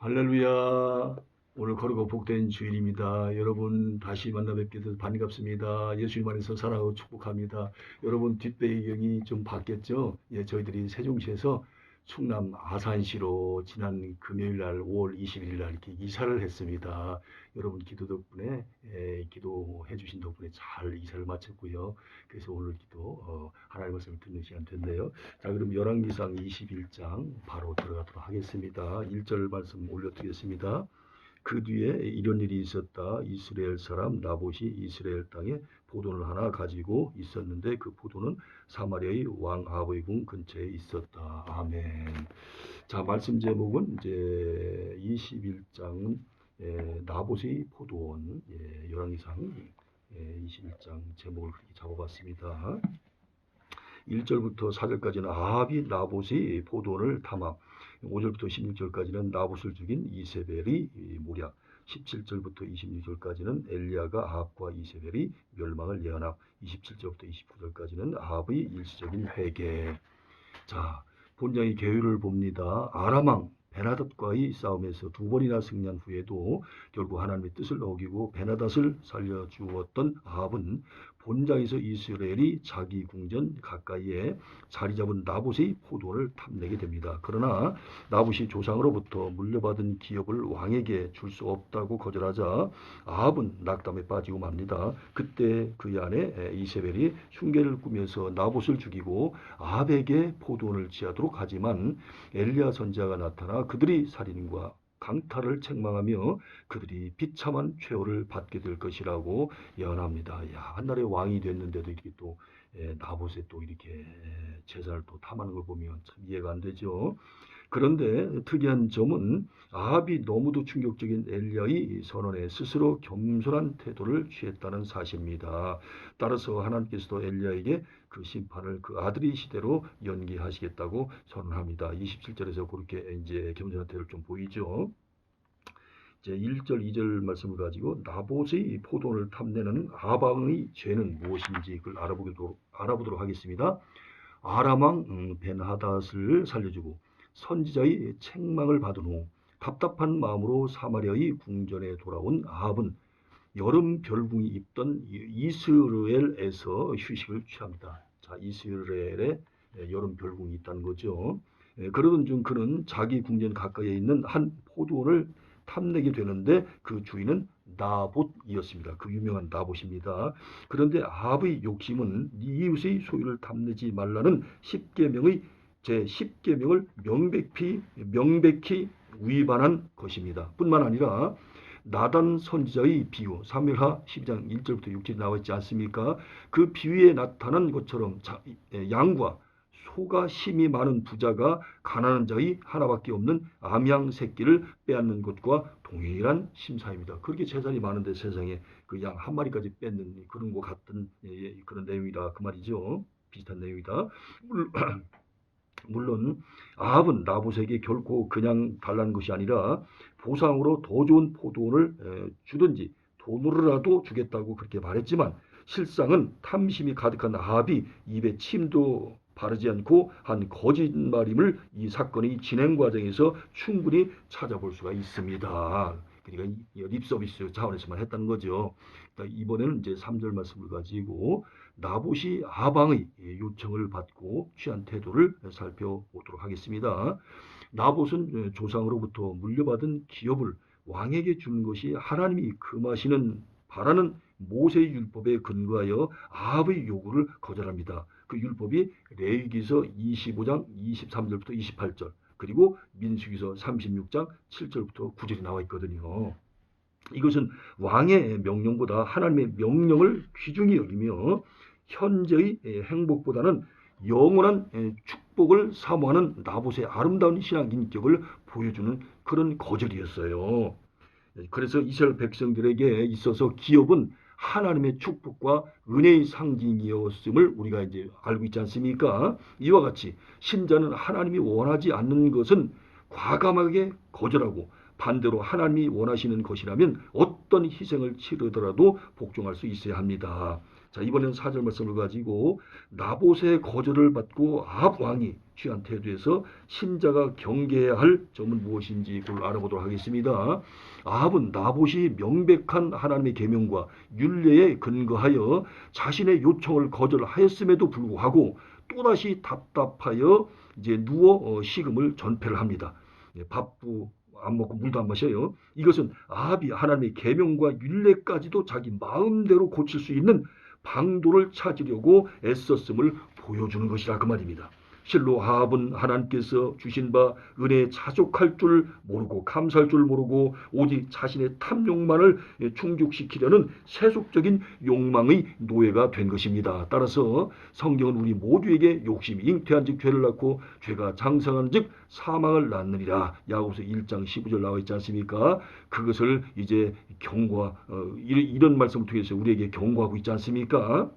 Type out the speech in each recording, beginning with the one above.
할렐루야. 오늘 거룩하고 복된 주일입니다. 여러분 다시 만나 뵙게 돼서 반갑습니다. 예수님 안에서 사랑하고 축복합니다. 여러분 뒷배경이 좀 바뀌었죠? 예, 저희들이 세종시에서 충남 아산시로 지난 금요일 날 5월 21일 날 이렇게 이사를 했습니다. 여러분 기도 덕분에 기도해 주신 덕분에 잘 이사를 마쳤고요. 그래서 오늘 하나님 말씀을 듣는 시간 됐네요. 자, 그럼 열왕기상 21장 바로 들어가도록 하겠습니다. 1절 말씀 올려드리겠습니다. 그 뒤에 이런 일이 있었다. 이스라엘 사람 나봇이 이스라엘 땅에 포도를 하나 가지고 있었는데 그 포도는 사마리아의 왕 아합의 궁 근처에 있었다. 아멘. 자, 말씀 제목은 이제 21장은 나봇의 포도원, 열왕기상 21장 제목을 그렇게 잡아봤습니다. 1절부터 4절까지는 아합이 나봇의 포도원을 탐함, 5절부터 16절까지는 나봇을 죽인 이세벨의 모략, 17절부터 26절까지는 엘리야가 아합과 이세벨의 멸망을 예언함, 27절부터 29절까지는 아합의 일시적인 회개. 자, 본장의 계율을 봅니다. 아람 왕 베나닷과의 싸움에서 두 번이나 승리한 후에도 결국 하나님의 뜻을 어기고 베나닷을 살려주었던 아합은 본장에서 이스라엘이 자기 궁전 가까이에 자리 잡은 나봇의 포도를 탐내게 됩니다. 그러나 나봇이 조상으로부터 물려받은 기업을 왕에게 줄 수 없다고 거절하자 아합은 낙담에 빠지고 맙니다. 그때 그의 아내 이세벨이 흉계를 꾸며서 나봇을 죽이고 아합에게 포도원을 취하도록 하지만 엘리야 선지자가 나타나 그들이 살인과 강탈을 책망하며 그들이 비참한 최후를 받게 될 것이라고 예언합니다. 야, 한날의 왕이 됐는데도 이렇게 또 나봇에 또 이렇게 제사를 또 탐하는 걸 보면 참 이해가 안 되죠. 그런데 특이한 점은 아합이 너무도 충격적인 엘리야의 선언에 스스로 겸손한 태도를 취했다는 사실입니다. 따라서 하나님께서도 엘리야에게 그 심판을 그 아들의 시대로 연기하시겠다고 선언합니다. 27절에서 그렇게 이제 겸손한 태도를 좀 보이죠. 이제 1절, 2절 말씀을 가지고 나봇의 포도원을 탐내는 아방의 죄는 무엇인지 그걸 알아보도록 하겠습니다. 아람 왕 벤하닷을 살려주고 선지자의 책망을 받은 후 답답한 마음으로 사마리아의 궁전에 돌아온 아합은 여름 별궁이 있던 이스라엘에서 휴식을 취합니다. 자, 이스라엘에 여름 별궁이 있다는 거죠. 그러던 중 그는 자기 궁전 가까이에 있는 한 포도원을 탐내게 되는데 그 주인은 나봇이었습니다. 그 유명한 나봇입니다. 그런데 아합의 욕심은 이웃의 소유를 탐내지 말라는 10계명의 제10계명을 명백히 위반한 것입니다. 뿐만 아니라 나단 선지자의 비유 사무엘하 12장 1절부터 6절에 나와 있지 않습니까? 그 비유에 나타난 것처럼 양과 소가 힘이 많은 부자가 가난한 자의 하나밖에 없는 암양 새끼를 빼앗는 것과 동일한 심사입니다. 그렇게 재산이 많은데 세상에 그 양 한 마리까지 뺏는 그런 것 같은 그런 내용이다 그 말이죠. 비슷한 내용이다. 물론 아합은 나봇에게 결코 그냥 달라는 것이 아니라 보상으로 더 좋은 포도원을 주든지 돈으로라도 주겠다고 그렇게 말했지만 실상은 탐심이 가득한 아합이 입에 침도 바르지 않고 한 거짓말임을 이 사건의 진행 과정에서 충분히 찾아볼 수가 있습니다. 그러니까 립서비스 차원에서만 했다는 거죠. 그러니까 이번에는 이제 3절 말씀을 가지고 나봇이 아방의 요청을 받고 취한 태도를 살펴보도록 하겠습니다. 나봇은 조상으로부터 물려받은 기업을 왕에게 주는 것이 하나님이 금하시는 바라는 모세의 율법에 근거하여 아합의 요구를 거절합니다. 그 율법이 레위기서 25장 23절부터 28절 그리고 민수기서 36장 7절부터 9절이 나와 있거든요. 이것은 왕의 명령보다 하나님의 명령을 귀중히 여기며 현재의 행복보다는 영원한 축복을 사모하는 나봇의 아름다운 신앙 인격을 보여주는 그런 거절이었어요. 그래서 이스라엘 백성들에게 있어서 기업은 하나님의 축복과 은혜의 상징이었음을 우리가 이제 알고 있지 않습니까? 이와 같이 신자는 하나님이 원하지 않는 것은 과감하게 거절하고 반대로 하나님이 원하시는 것이라면 어떤 희생을 치르더라도 복종할 수 있어야 합니다. 자, 이번에는 4절 말씀을 가지고 나봇의 거절을 받고 아합 왕이 취한 태도에서 신자가 경계해야 할 점은 무엇인지 그걸 알아보도록 하겠습니다. 아합은 나봇이 명백한 하나님의 계명과 율례에 근거하여 자신의 요청을 거절하였음에도 불구하고 또다시 답답하여 이제 누워 식음을 전폐를 합니다. 밥도 안 먹고 물도 안 마셔요. 이것은 아합이 하나님의 계명과 율례까지도 자기 마음대로 고칠 수 있는 방도를 찾으려고 애썼음을 보여주는 것이라 그 말입니다. 실로 아합은 하나님께서 주신 바 은혜에 자족할 줄 모르고 감사할 줄 모르고 오직 자신의 탐욕만을 충족시키려는 세속적인 욕망의 노예가 된 것입니다. 따라서 성경은 우리 모두에게 욕심이 잉태한 즉 죄를 낳고 죄가 장성한 즉 사망을 낳느니라. 야고보서 1장 15절 나와 있지 않습니까? 그것을 이제 이런 말씀을 통해서 우리에게 경고하고 있지 않습니까?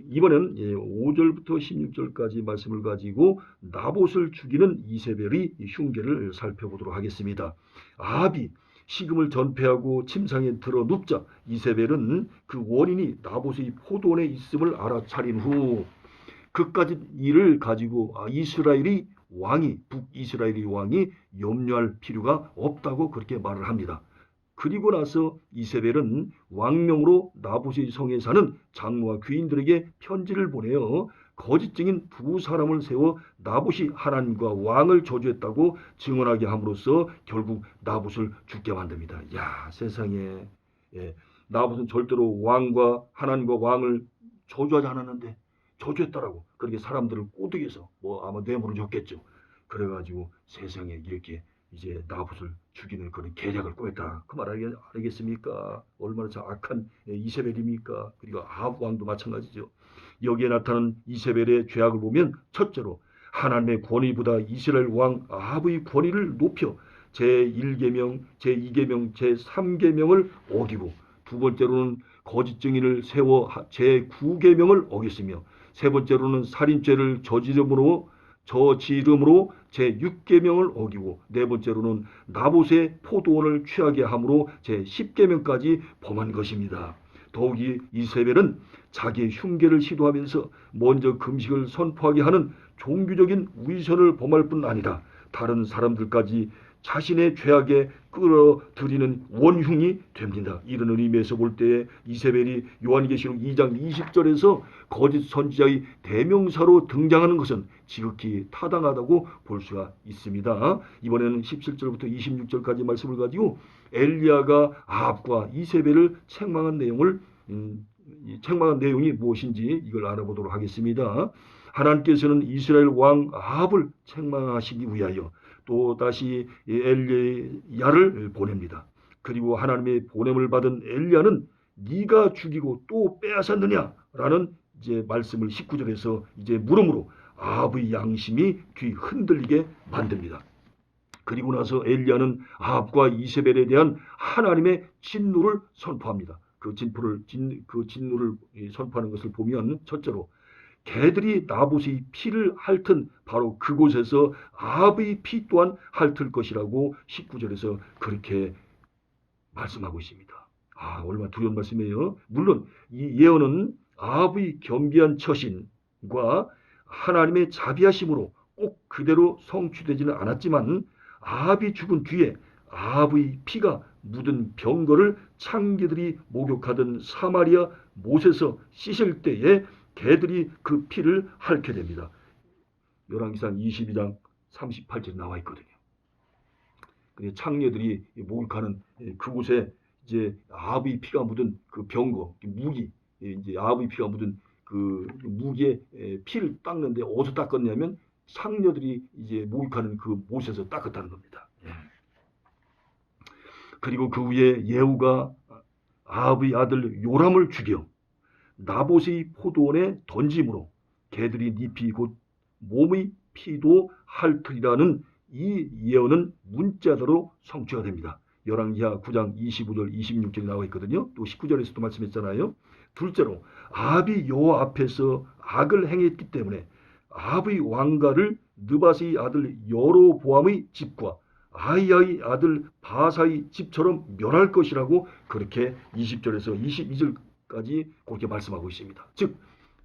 이번엔 5절부터 16절까지 말씀을 가지고 나봇을 죽이는 이세벨의 흉계를 살펴보도록 하겠습니다. 아합이 식음을 전폐하고 침상에 들어 눕자 이세벨은 그 원인이 나봇의 포도원에 있음을 알아차린 후 그까지 일을 가지고 북이스라엘의 왕이 염려할 필요가 없다고 그렇게 말을 합니다. 그리고 나서 이세벨은 왕명으로 나봇의 성에 사는 장로와 귀인들에게 편지를 보내어 거짓 증인 두 사람을 세워 나봇이 하나님과 왕을 저주했다고 증언하게 함으로써 결국 나봇을 죽게 만듭니다. 야, 세상에. 나봇은 절대로 하나님과 왕을 저주하지 않았는데 저주했다라고 그렇게 사람들을 꼬드겨서 아마 뇌물을 줬겠죠. 그래가지고 세상에 이렇게 이제 나봇을 죽이는 그런 계략을 꾸몄다. 그 말 알겠습니까? 얼마나 악한 이세벨입니까? 그리고 아합 왕도 마찬가지죠. 여기에 나타난 이세벨의 죄악을 보면 첫째로 하나님의 권위보다 이스라엘 왕 아합의 권위를 높여 제1계명, 제2계명, 제3계명을 어기고 두 번째로는 거짓 증인을 세워 제9계명을 어겼으며 세 번째로는 살인죄를 저지름으로 제6계명을 어기고 네 번째로는 나봇의 포도원을 취하게 함으로 제10계명까지 범한 것입니다. 더욱이 이세벨은 자기의 흉계를 시도하면서 먼저 금식을 선포하게 하는 종교적인 위선을 범할 뿐 아니라 다른 사람들까지 자신의 죄악에 끌어들이는 원흉이 됩니다. 이런 의미에서 볼 때 이세벨이 요한계시록 2장 20절에서 거짓 선지자의 대명사로 등장하는 것은 지극히 타당하다고 볼 수가 있습니다. 이번에는 17절부터 26절까지 말씀을 가지고 엘리야가 아합과 이세벨을 책망한 내용이 무엇인지 이걸 알아보도록 하겠습니다. 하나님께서는 이스라엘 왕 아합을 책망하시기 위하여 또 다시 엘리야를 보냅니다. 그리고 하나님의 보냄을 받은 엘리야는 네가 죽이고 또 빼앗았느냐라는 이제 말씀을 19절에서 이제 물음으로 아합의 양심이 뒤흔들리게 만듭니다. 그리고 나서 엘리야는 아합과 이세벨에 대한 하나님의 진노를 선포합니다. 그 진노를 선포하는 것을 보면 첫째로 개들이 나봇의 피를 핥은 바로 그곳에서 아합의 피 또한 핥을 것이라고 19절에서 그렇게 말씀하고 있습니다. 얼마나 두려운 말씀이에요. 물론 이 예언은 아합의 겸비한 처신과 하나님의 자비하심으로 꼭 그대로 성취되지는 않았지만 아합이 죽은 뒤에 아합의 피가 묻은 병거를 창기들이 목욕하던 사마리아 못에서 씻을 때에 개들이 그 피를 핥게 됩니다. 열왕기상 22장 38절에 나와 있거든요. 창녀들이 목욕하는 그곳에 이제 아합의 피가 묻은 그 병거, 무기, 이제 아합의 피가 묻은 그 무기에 피를 닦는데 어디서 닦았냐면 창녀들이 이제 목욕하는 그 못에서 닦았다는 겁니다. 그리고 그 후에 예후가 아합의 아들 요람을 죽여 나봇의 포도원에 던짐으로 개들이 네 피 곧 몸의 피도 핥으리라는 이 예언은 문자대로 성취가 됩니다. 열왕기하 9장 25절 26절에 나와 있거든요. 또 19절에서도 말씀했잖아요. 둘째로 아합이 여호와 앞에서 악을 행했기 때문에 아합의 왕가를 느밧의 아들 여로보암의 집과 아이의 아들 바사의 집처럼 멸할 것이라고 그렇게 20절에서 22절까지 그렇게 말씀하고 있습니다. 즉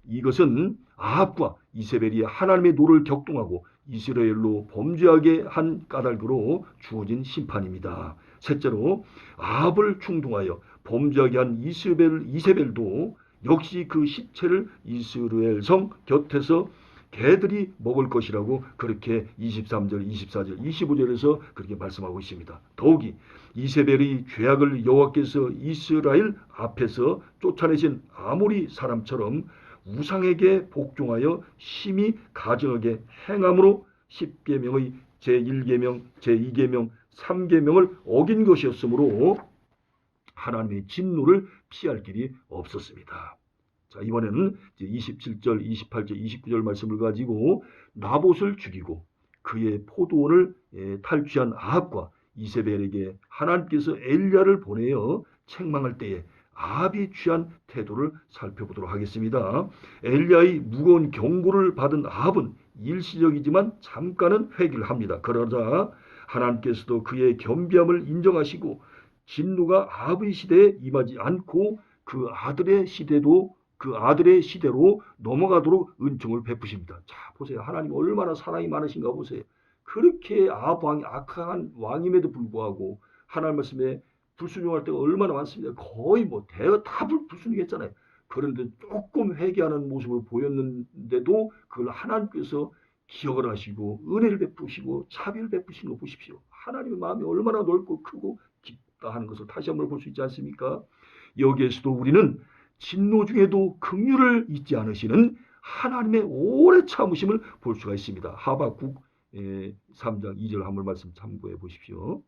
이것은 아합과 이세벨이 하나님의 노를 격동하고 이스라엘로 범죄하게 한 까닭으로 주어진 심판입니다. 셋째로 아합을 충동하여 범죄하게 한 이세벨도 역시 그 시체를 이스라엘 성 곁에서 개들이 먹을 것이라고 그렇게 23절, 24절, 25절에서 그렇게 말씀하고 있습니다. 더욱이 이세벨의 죄악을 여호와께서 이스라엘 앞에서 쫓아내신 아모리 사람처럼 우상에게 복종하여 심히 가증하게 행함으로 10계명의 제1계명, 제2계명, 3계명을 어긴 것이었으므로 하나님의 진노를 피할 길이 없었습니다. 자, 이번에는 27절, 28절, 29절 말씀을 가지고 나봇을 죽이고 그의 포도원을 탈취한 아합과 이세벨에게 하나님께서 엘리야를 보내어 책망할 때에 아합이 취한 태도를 살펴보도록 하겠습니다. 엘리야의 무거운 경고를 받은 아합은 일시적이지만 잠깐은 회개를 합니다. 그러자 하나님께서도 그의 겸비함을 인정하시고 진노가 아합의 시대에 임하지 않고 그 아들의 시대로 넘어가도록 은총을 베푸십니다. 자, 보세요. 하나님 얼마나 사랑이 많으신가 보세요. 그렇게 아합 왕이 악한 왕임에도 불구하고 하나님 말씀에 불순종할 때가 얼마나 많습니다. 거의 뭐 대거 다 불순종했잖아요. 그런데 조금 회개하는 모습을 보였는데도 그걸 하나님께서 기억을 하시고 은혜를 베푸시고 자비를 베푸시는 거 보십시오. 하나님의 마음이 얼마나 넓고 크고 깊다 하는 것을 다시 한번 볼 수 있지 않습니까? 여기에서도 우리는 진노 중에도 긍휼을 잊지 않으시는 하나님의 오래 참으심을 볼 수가 있습니다. 하박국 3장 2절 한번 말씀 참고해 보십시오.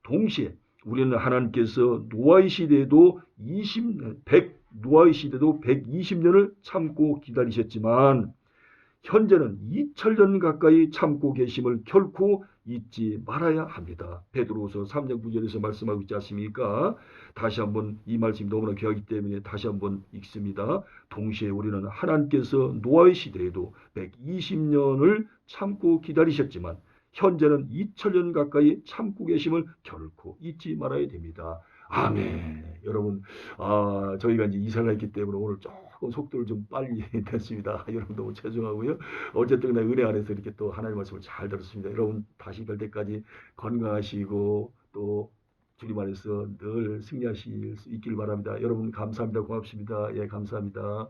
동시에 우리는 하나님께서 노아의 시대에도 120년을 참고 기다리셨지만 현재는 2000년 가까이 참고 계심을 결코 잊지 말아야 합니다. 베드로후서 3장 9절에서 말씀하고 있지 않습니까? 다시 한번 이 말씀이 너무나 귀하기 때문에 다시 한번 읽습니다. 동시에 우리는 하나님께서 노아의 시대에도 120년을 참고 기다리셨지만 현재는 2000년 가까이 참고 계심을 결코 잊지 말아야 됩니다. 아멘. 여러분, 저희가 이제 이사를 했기 때문에 오늘 조금 속도를 좀 빨리 냈습니다. 여러분 너무 죄송하고요. 어쨌든 은혜 안에서 이렇게 또 하나님의 말씀을 잘 들었습니다. 여러분 다시 뵐 때까지 건강하시고 또 주님 안에서 늘 승리하실 수 있길 바랍니다. 여러분 감사합니다. 고맙습니다. 예, 감사합니다.